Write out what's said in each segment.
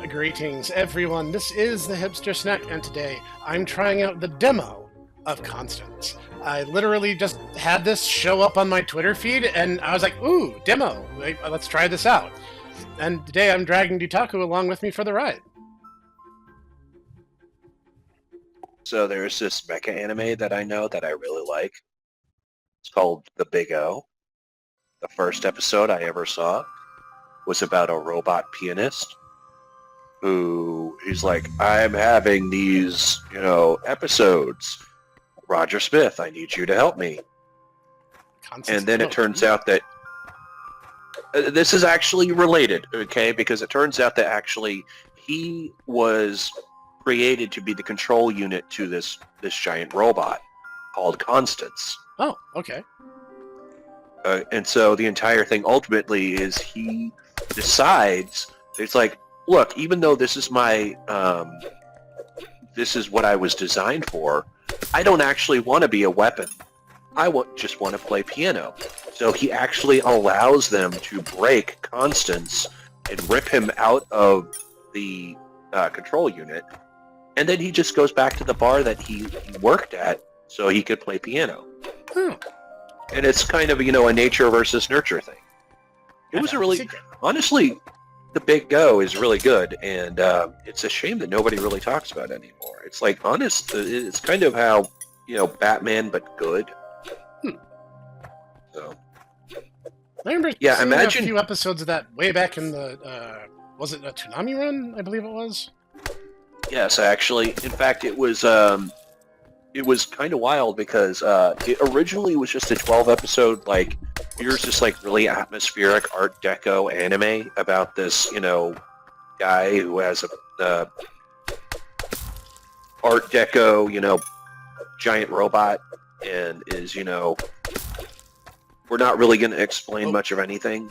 Greetings, everyone. This is the Hipster Snek, and today I'm trying out the demo of Constance. I literally just had this show up on my Twitter feed, and I was like, ooh, demo. Let's try this out. And today I'm dragging Dutaku along with me for the ride. So there's this mecha anime that I know that I really like. It's called The Big O. The first episode I ever saw was about a robot pianist who he's like, I'm having these, episodes. Roger Smith, I need you to help me. Constance, And then it turns out that this is actually related, okay? Because it turns out that actually he was created to be the control unit to this giant robot called Constance. Oh, okay. And so the entire thing ultimately is he decides, it's like, look, even though this is my, this is what I was designed for, I don't actually want to be a weapon. I just want to play piano. So he actually allows them to break Constance and rip him out of the control unit. And then he just goes back to the bar that he worked at so he could play piano. Hmm. And it's kind of, a nature versus nurture thing. It was a really, honestly, The Big Go is really good, and it's a shame that nobody really talks about it anymore. It's like, it's kind of how, Batman, but good. So. I remember seeing a few episodes of that way back in the, was it a Toonami run, I believe it was? Yes, actually. In fact, it was kind of wild because it originally was just a 12-episode, here's this really atmospheric Art Deco anime about this, guy who has a Art Deco, giant robot and is, we're not really going to explain much of anything.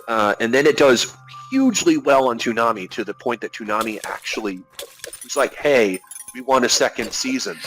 And then it does hugely well on Toonami to the point that Toonami actually was like, hey, we want a second season.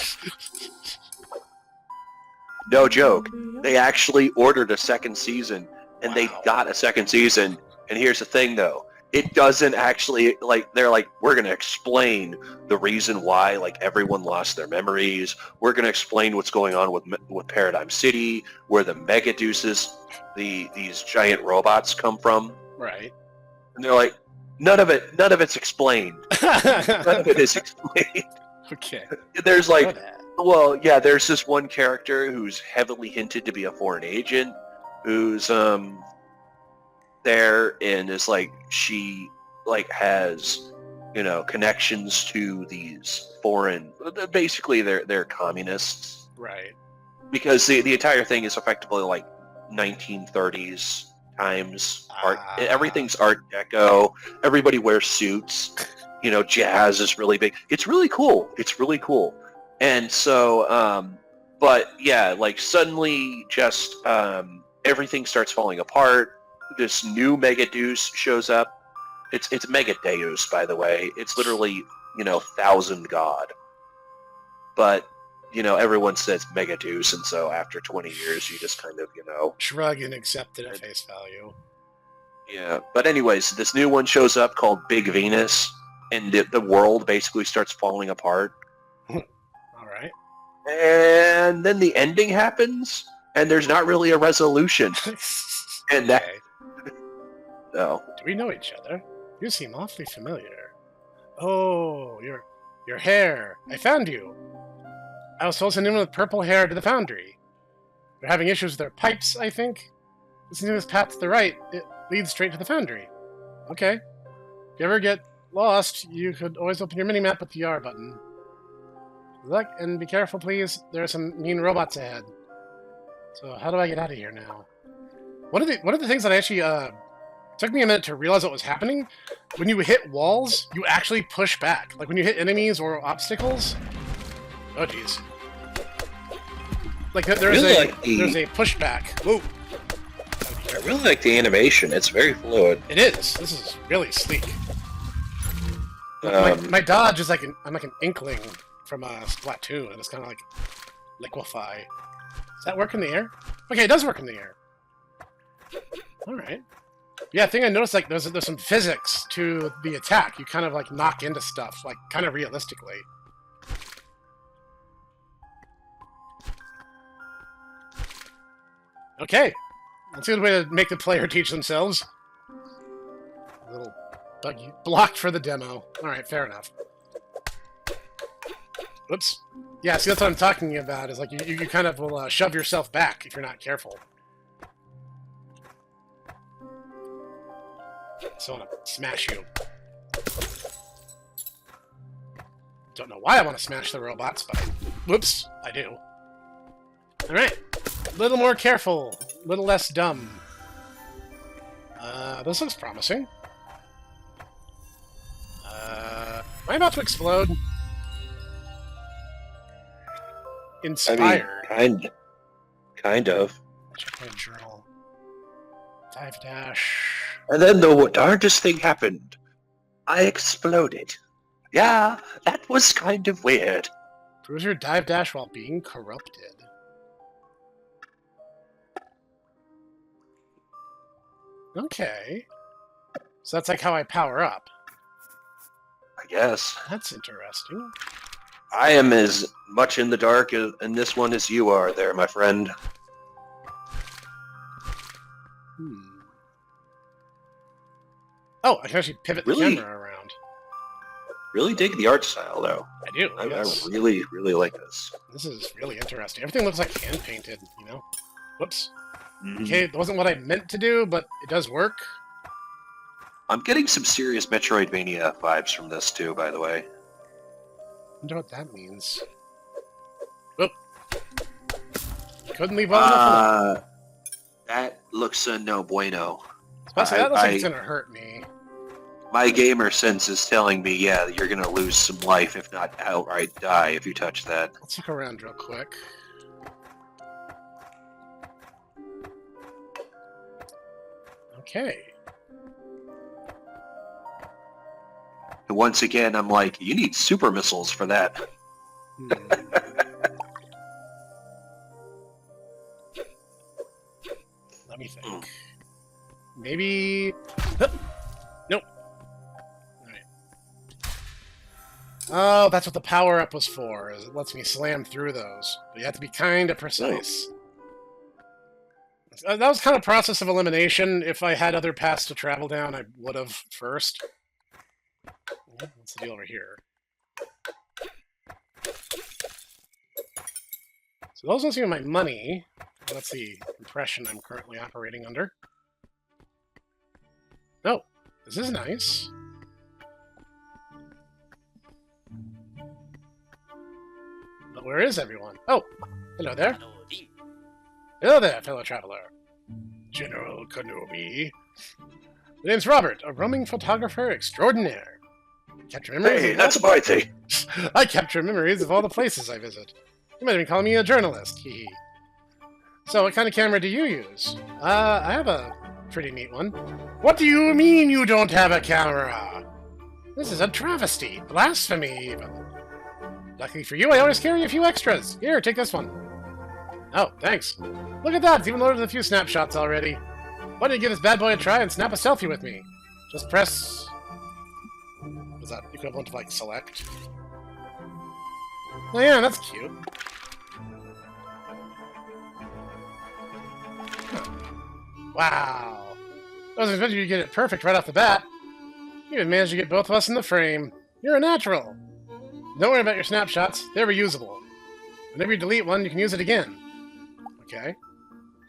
No joke. They actually ordered a second season, and they got a second season. And here's the thing, though. It doesn't actually, they're like, we're going to explain the reason why, everyone lost their memories. We're going to explain what's going on with Paradigm City, where the Megaduces, these giant robots come from. Right. And they're like, none of it's explained. None of it is explained. Okay. There's there's this one character who's heavily hinted to be a foreign agent, who's there and is she has connections to these foreign, basically they're communists, right? Because the entire thing is effectively 1930s times art. Everything's Art Deco. Everybody wears suits. Jazz is really big. It's really cool. And so, but yeah, suddenly just everything starts falling apart. This new Megadeus shows up. It's Megadeus, by the way. It's literally, thousand god. But, everyone says Megadeus, and so after 20 years, you just kind of, shrug and accept it at face value. Yeah, but anyways, this new one shows up called Big Venus, and the world basically starts falling apart. All right. And then the ending happens, and there's not really a resolution. And that... No. Do we know each other? You seem awfully familiar. Oh, your hair. I found you. I was supposed to send in with purple hair to the foundry. They're having issues with their pipes, I think. Listen to this path to the right. It leads straight to the foundry. Okay. If you ever get lost, you could always open your mini-map with the R button. Good luck, and be careful, please. There are some mean robots ahead. So how do I get out of here now? One of the things that I actually took me a minute to realize what was happening. When you hit walls, you actually push back. When you hit enemies or obstacles. Oh jeez. There's a pushback. Whoa. I really like the animation. It's very fluid. It is. This is really sleek. My dodge is I'm like an inkling from Splatoon, and it's kind of liquefy. Does that work in the air? Okay, it does work in the air. All right. Yeah, I think I noticed like there's some physics to the attack. You kind of like knock into stuff, like kind of realistically. Okay, that's a good way to make the player teach themselves. A little buggy blocked for the demo. All right, fair enough. Whoops. Yeah, see, that's what I'm talking about. Is like you kind of will shove yourself back if you're not careful. So I want to smash you. Don't know why I want to smash the robots, but whoops, I do. Alright. A little more careful. A little less dumb. This looks promising. Am I about to explode? Inspired. I mean, kind of. Check my journal. Dive dash. And then the darndest thing happened. I exploded. Yeah, that was kind of weird. Bruiser dive dash while being corrupted. Okay. So that's like how I power up. I guess. That's interesting. I am as much in the dark in this one as you are there, my friend. Oh, I can actually pivot the camera around. Really dig the art style, though. I do. I Yes. really, really like this. This is really interesting. Everything looks like hand-painted, you know? Whoops. Mm-hmm. Okay, it wasn't what I meant to do, but it does work. I'm getting some serious Metroidvania vibes from this, too, by the way. I wonder what that means. Whoop. Couldn't leave well enough. That looks no bueno. Especially that looks like it's gonna hurt me. My gamer sense is telling me, yeah, you're gonna lose some life, if not outright die, if you touch that. Let's look around real quick. Okay. And once again, I'm like, you need super missiles for that. Let me think. Maybe... Nope. Alright. Oh, that's what the power-up was for, is it lets me slam through those. But you have to be kind of precise. That was kind of process of elimination. If I had other paths to travel down, I would have first. What's the deal over here? So those don't seem my money. That's the impression I'm currently operating under. Oh, this is nice. But where is everyone? Oh, hello there. Hello there, fellow traveler. General Kenobi. My name's Robert, a roaming photographer extraordinaire. Capture memories. Hey, that's my thing. I capture memories of all the places I visit. You might even call me a journalist. Hee. So, what kind of camera do you use? I have a pretty neat one. What do you mean you don't have a camera? This is a travesty. Blasphemy, even. Luckily for you, I always carry a few extras. Here, take this one. Oh, thanks. Look at that, it's even loaded a few snapshots already. Why don't you give this bad boy a try and snap a selfie with me? Just press... Was that equivalent to, like, select? Oh yeah, that's cute. Huh. Wow. I was expecting you to get it perfect right off the bat. You even managed to get both of us in the frame. You're a natural. Don't worry about your snapshots. They're reusable. Whenever you delete one, you can use it again. Okay.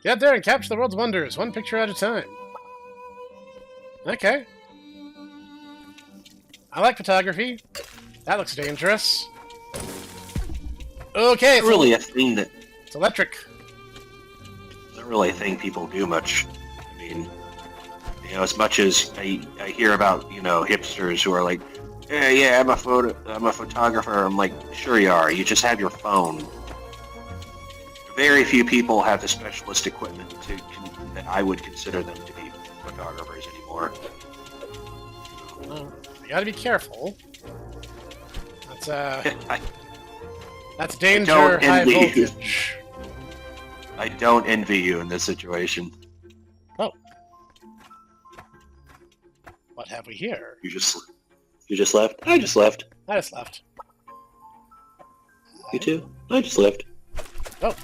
Get out there and capture the world's wonders, one picture at a time. Okay. I like photography. That looks dangerous. Okay, It's really a thing that... It's electric. It's not really a thing people do much. I mean, you know, as much as I hear about, you know, hipsters who are like, yeah, I'm a photographer. I'm like, sure you are. You just have your phone. Very few people have the specialist equipment that I would consider them to be photographers anymore. You gotta be careful. That's that's danger, high voltage. I don't envy you in this situation. Oh. we here? You just left? I just left. I just left. You too? I just left. Oh.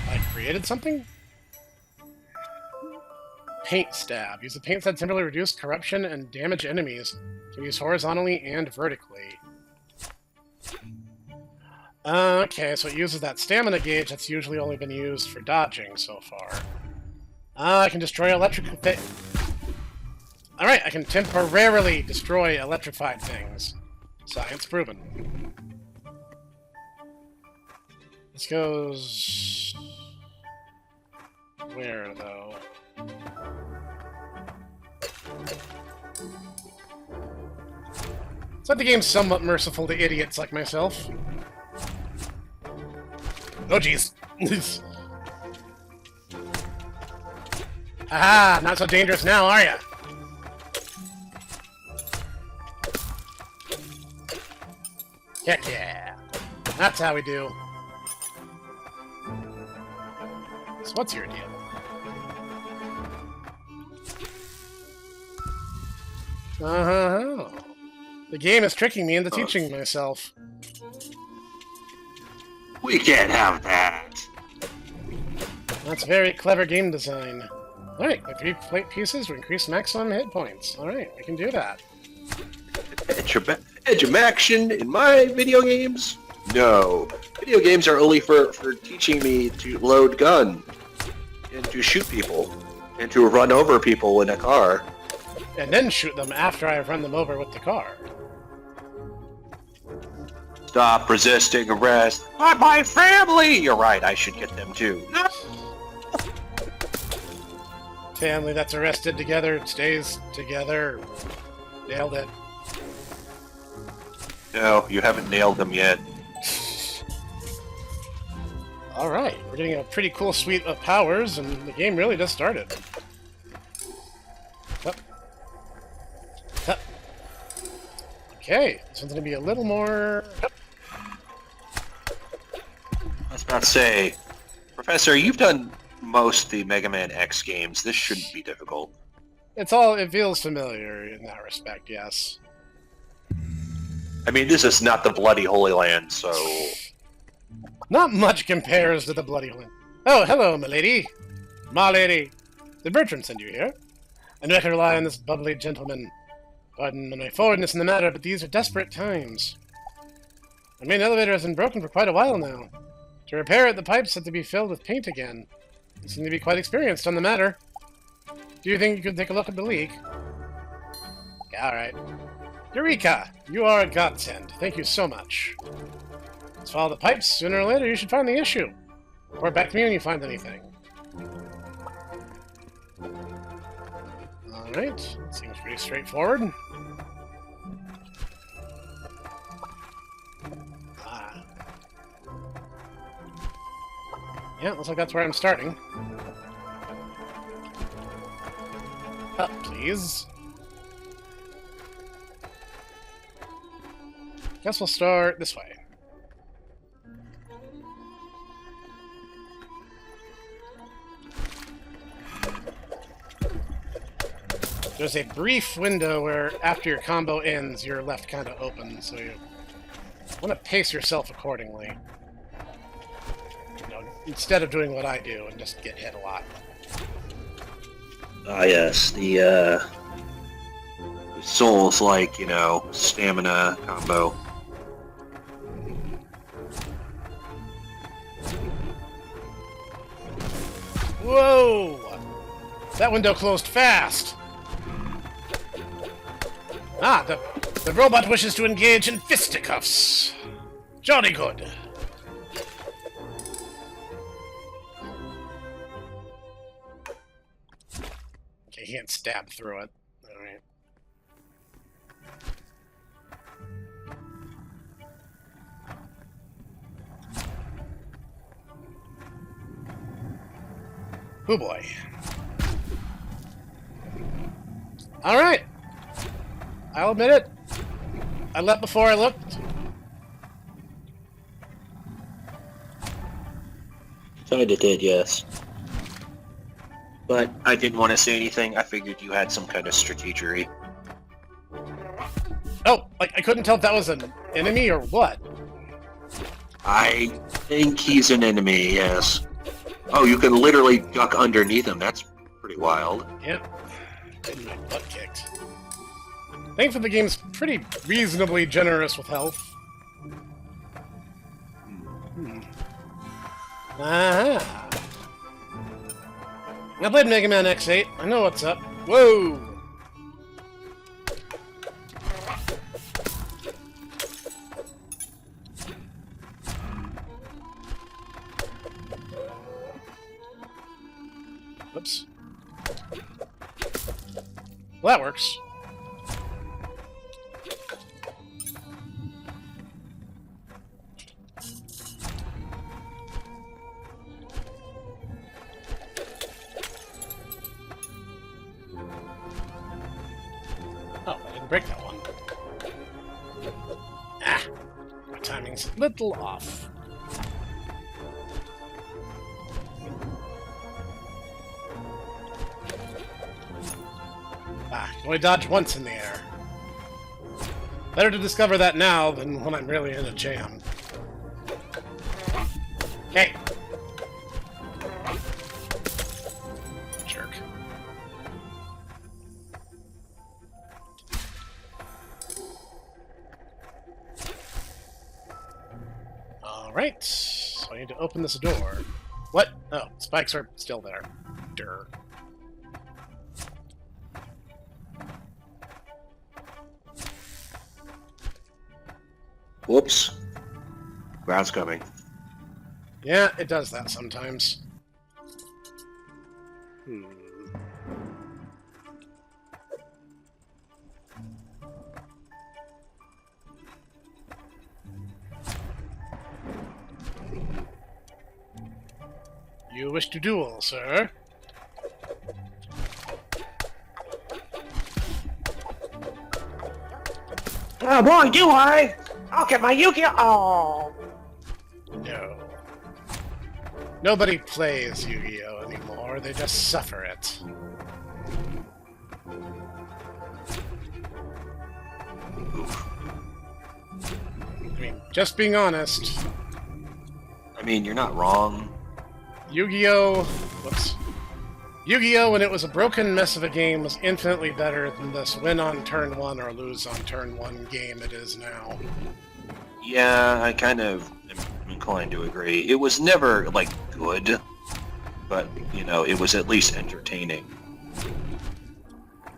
I created something? Paint stab. Use the paint stab to temporarily reduce corruption and damage enemies. Can be used horizontally and vertically. Okay, so it uses that stamina gauge that's usually only been used for dodging so far. I can destroy electric... Alright, I can temporarily destroy electrified things. Science proven. This goes... Where, though? It's like the game's somewhat merciful to idiots like myself. Oh, jeez. Aha! Not so dangerous now, are ya? Heck yeah! That's how we do. So what's your deal? Uh-huh. The game is tricking me into teaching myself. We can't have that. That's very clever game design. Alright, with 3 plate pieces will increase maximum hit points. Alright, we can do that. Edumaction in my video games? No. Video games are only for teaching me to load gun, and to shoot people, and to run over people in a car. And then shoot them after I've run them over with the car. Stop resisting arrest. Not my family! You're right, I should get them too. No. Family that's arrested together stays together. Nailed it. No, you haven't nailed them yet. Alright, we're getting a pretty cool suite of powers, and the game really just started. Up. Up. Okay, this one's going to be a little more... Up. I was about to say, Professor, you've done most of the Mega Man X games. This shouldn't be difficult. It feels familiar in that respect, yes. I mean, this is not the Bloody Holy Land, so... Not much compares to the Bloody Holy... Oh, hello, milady. My lady. Did Bertrand send you here? I know I can rely on this bubbly gentleman. Pardon my forwardness in the matter, but these are desperate times. The main elevator has been broken for quite a while now. To repair it, the pipes had to be filled with paint again. You seem to be quite experienced on the matter. Do you think you could take a look at the leak? Alright. Eureka! You are a godsend. Thank you so much. Let's follow the pipes. Sooner or later, you should find the issue. Report back to me when you find anything. Alright. Seems pretty straightforward. Yeah, looks like that's where I'm starting. Up, please. Guess we'll start this way. There's a brief window where after your combo ends, you're left kind of open, so you want to pace yourself accordingly. Instead of doing what I do and just get hit a lot. Ah, yes, the Souls-like, stamina combo. Whoa! That window closed fast! Ah, the robot wishes to engage in fisticuffs. Jolly good. Okay, he can't stab through it. Alright. Oh boy. Alright. I'll admit it. I leapt before I looked. Kinda did, yes. but I didn't want to say anything. I figured you had some kind of strategery. Oh, like I couldn't tell if that was an enemy or what. I think he's an enemy, yes. Oh, you can literally duck underneath him. That's pretty wild. Yep. Getting my butt kicked. Thankfully, the game's pretty reasonably generous with health. Ah. I played Mega Man X8. I know what's up. Whoa! Whoops. Well, that works. Oh, I didn't break that one. Ah, my timing's a little off. Ah, I can only dodge once in the air. Better to discover that now than when I'm really in a jam. Okay. Jerk. Alright. So I need to open this door. What? Oh, spikes are still there. Durr. Whoops. Ground's coming. Yeah, it does that sometimes. You wish to duel, sir? Oh boy, do I! I'll get my Yu-Gi-Oh! No. Nobody plays Yu-Gi-Oh! Anymore, they just suffer it. I mean, just being honest. I mean, you're not wrong. Yu-Gi-Oh! Whoops. Yu-Gi-Oh! When it was a broken mess of a game was infinitely better than this win on turn 1 or lose on turn 1 game it is now. Yeah, I kind of am inclined to agree. It was never, like, good, but, you know, it was at least entertaining.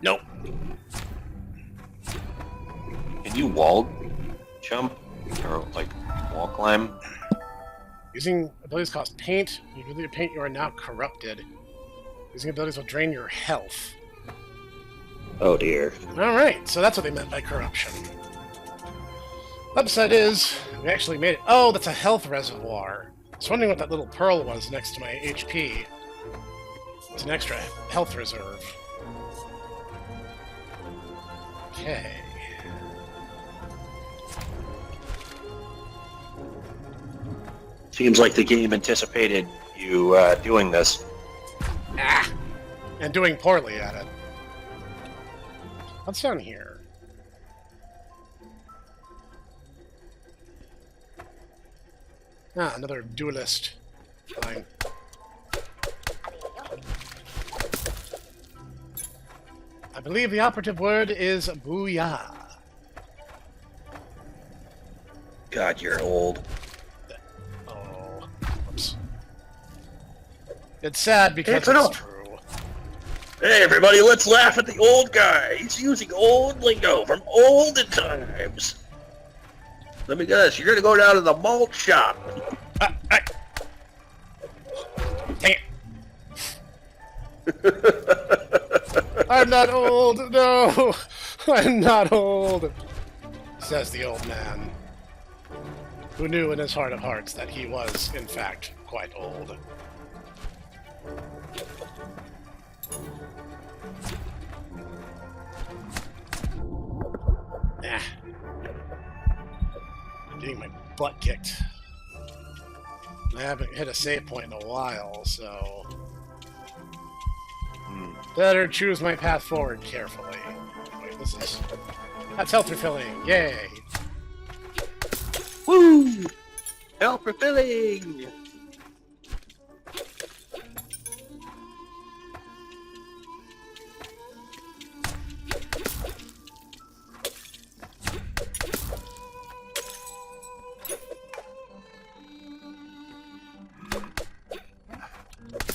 Nope. Can you wall jump? Or, like, wall climb? Using abilities cost paint. If you lose your paint, you are now corrupted. Using abilities will drain your health. Oh dear. Alright, so that's what they meant by corruption. Upside is, we actually made it. Oh, that's a health reservoir. I was wondering what that little pearl was next to my HP. It's an extra health reserve. Okay. Seems like the game anticipated you doing this. Ah! And doing poorly at it. What's down here? Ah, another duelist. Fine. I believe the operative word is booyah. God, you're old. Oh, whoops. It's sad because It's it's true. Hey everybody, let's laugh at the old guy. He's using old lingo from olden times. Let me guess, you're gonna go down to the malt shop. Dang it. I'm not old, no! I'm not old, says the old man, who knew in his heart of hearts that he was, in fact, quite old. Nah. I'm getting my butt kicked. I haven't hit a save point in a while, so... Better choose my path forward carefully. Wait, this is... That's health refilling. Yay! Woo! Health refilling!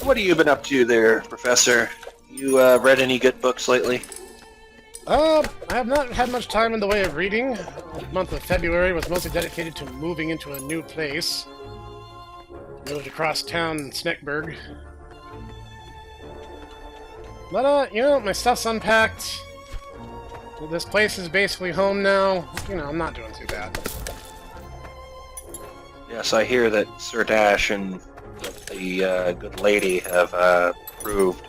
What have you been up to there, Professor? You read any good books lately? I have not had much time in the way of reading. The month of February was mostly dedicated to moving into a new place. Moved across town in Snekburg. But, you know, my stuff's unpacked. This place is basically home now. You know, I'm not doing too bad. Yes, I hear that Sir Dash and the good lady have approved.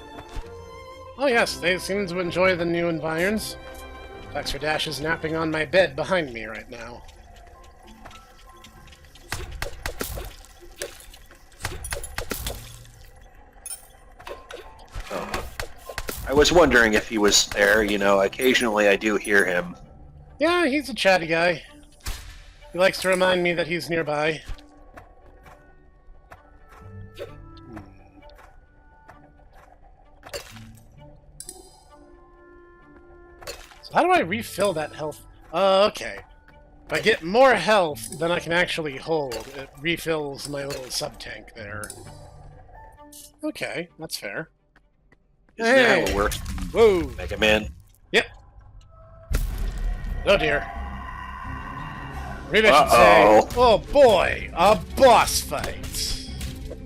Oh yes, they seem to enjoy the new environs. Dr. Dash is napping on my bed behind me right now. Oh. I was wondering if he was there, you know, occasionally I do hear him. Yeah, he's a chatty guy. He likes to remind me that he's nearby. So how do I refill that health? Okay. If I get more health than I can actually hold, it refills my little sub-tank there. Okay, that's fair. Isn't that how it works? Whoa! Mega Man? Yep. Oh dear. Maybe I should say, oh boy, a boss fight.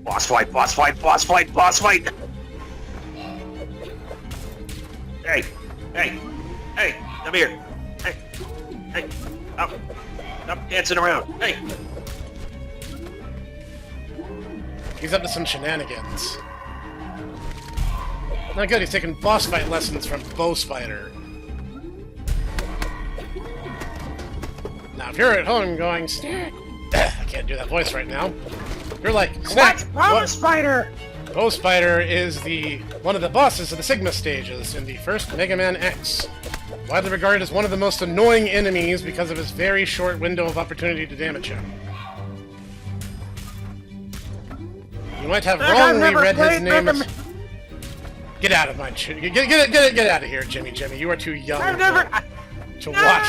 Boss fight, boss fight, boss fight, boss fight! Hey, hey, hey, come here. Hey, hey, up, dancing around. Hey. He's up to some shenanigans. Not good, he's taking boss fight lessons from Bow Spider. Now, if you're at home going, Snek, I can't do that voice right now. You're like, Snek, what? Spider! Bow Spider is one of the bosses of the Sigma stages in the first Mega Man X. Widely regarded as one of the most annoying enemies because of his very short window of opportunity to damage him. You might have wrongly read his name as... Get out of my... Get out of here, Jimmy. You are too young to watch.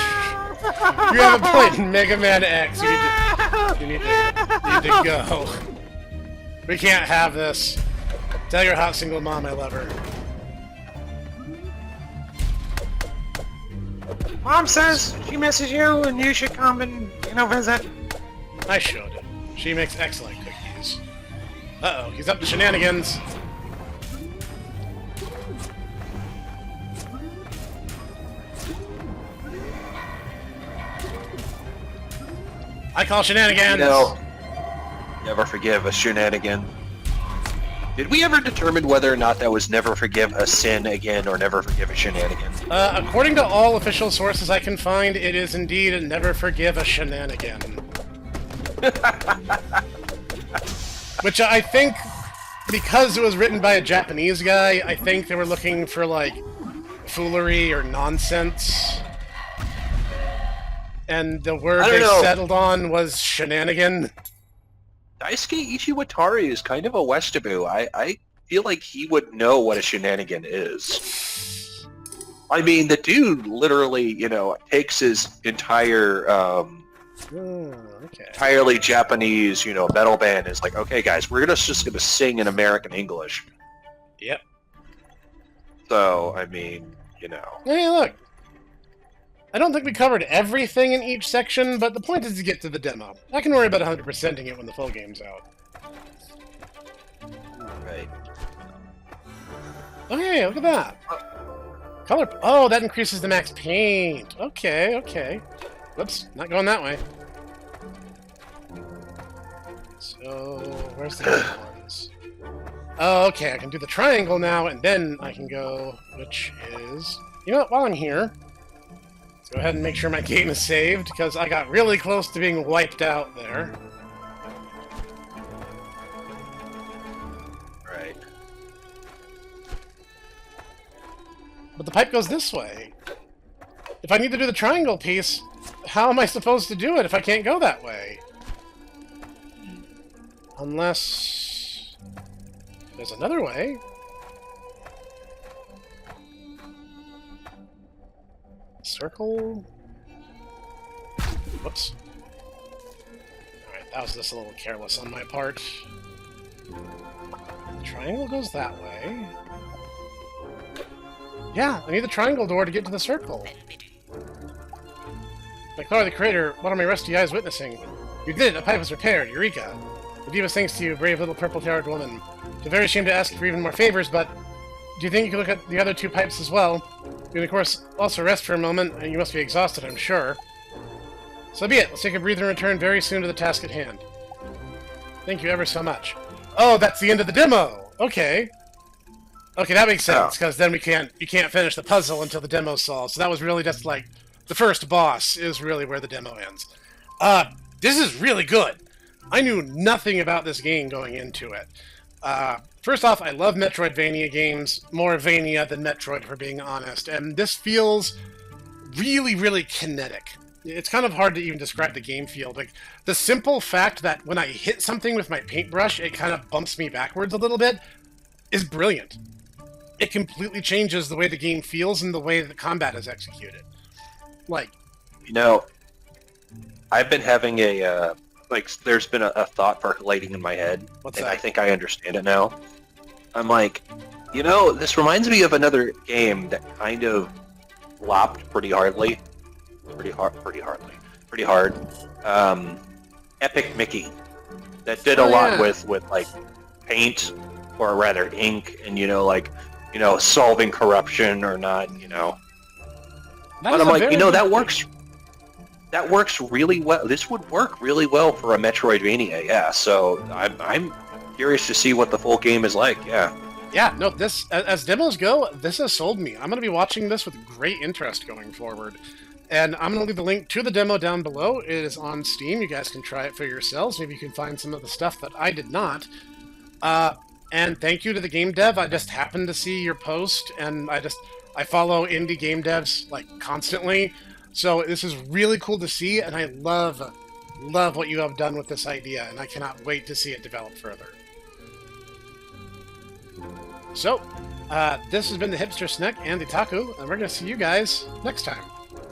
You haven't played Mega Man X. You need to go. We can't have this. Tell your hot single mom I love her. Mom says she misses you and you should come and, visit. I should. She makes excellent cookies. Uh-oh, he's up to shenanigans. I call shenanigans! No. Never forgive a shenanigan. Did we ever determine whether or not that was never forgive a sin again or never forgive a shenanigan? According to all official sources I can find, it is indeed a never forgive a shenanigan. Which I think, because it was written by a Japanese guy, I think they were looking for, like, foolery or nonsense. And the word they settled on was shenanigan. Daisuke Ichiwatari is kind of a Westaboo. I feel like he would know what a shenanigan is. I mean, the dude literally, takes his entire, entirely Japanese, metal band is like, okay, guys, we're just gonna sing in American English. Yep. So, I mean, Hey, look. I don't think we covered everything in each section, but the point is to get to the demo. I can worry about 100%ing it when the full game's out. Right. Okay, look at that. Color... Oh, that increases the max paint. Okay. Whoops, not going that way. So, where's the other ones? Oh, okay, I can do the triangle now, and then I can go, which is... You know what, while I'm here... Go ahead and make sure my game is saved, because I got really close to being wiped out there. Right. But the pipe goes this way. If I need to do the triangle piece, how am I supposed to do it if I can't go that way? Unless... there's another way. Circle... Whoops. Alright, that was just a little careless on my part. The triangle goes that way. Yeah, I need the triangle door to get to the circle. Like Clara the Creator, what are my rusty eyes witnessing? You did it! The pipe was repaired! Eureka! The deepest thanks to you, brave little purple-haired woman. I'm very ashamed to ask for even more favors, but do you think you could look at the other 2 pipes as well? You can, of course, also rest for a moment, and you must be exhausted, I'm sure. So be it. Let's take a breather and return very soon to the task at hand. Thank you ever so much. Oh, that's the end of the demo! Okay. Okay, that makes sense, because then you can't finish the puzzle until the demo's solved. So that was really just like the first boss is really where the demo ends. This is really good. I knew nothing about this game going into it. First off, I love Metroidvania games, more Vania than Metroid, for being honest, and this feels really, really kinetic. It's kind of hard to even describe the game feel. Like, the simple fact that when I hit something with my paintbrush, it kind of bumps me backwards a little bit is brilliant. It completely changes the way the game feels and the way the combat is executed. Like... You know, I've been having a, there's been a thought percolating in my head. What's and that? I think I understand it now. I'm like, you know, this reminds me of another game that kind of flopped pretty hard. Epic Mickey. That did a lot with like paint, or rather ink, and solving corruption or not, But I'm like, that works. That works really well. This would work really well for a Metroidvania, yeah. So I'm curious to see what the full game is like, yeah. Yeah, no, this, as demos go, this has sold me. I'm going to be watching this with great interest going forward. And I'm going to leave the link to the demo down below. It is on Steam. You guys can try it for yourselves. Maybe you can find some of the stuff that I did not. And thank you to the game dev. I just happened to see your post, and I follow indie game devs, like, constantly. So this is really cool to see, and I love what you have done with this idea, and I cannot wait to see it develop further. So, this has been the Hipster Snek and the Taku, and we're going to see you guys next time.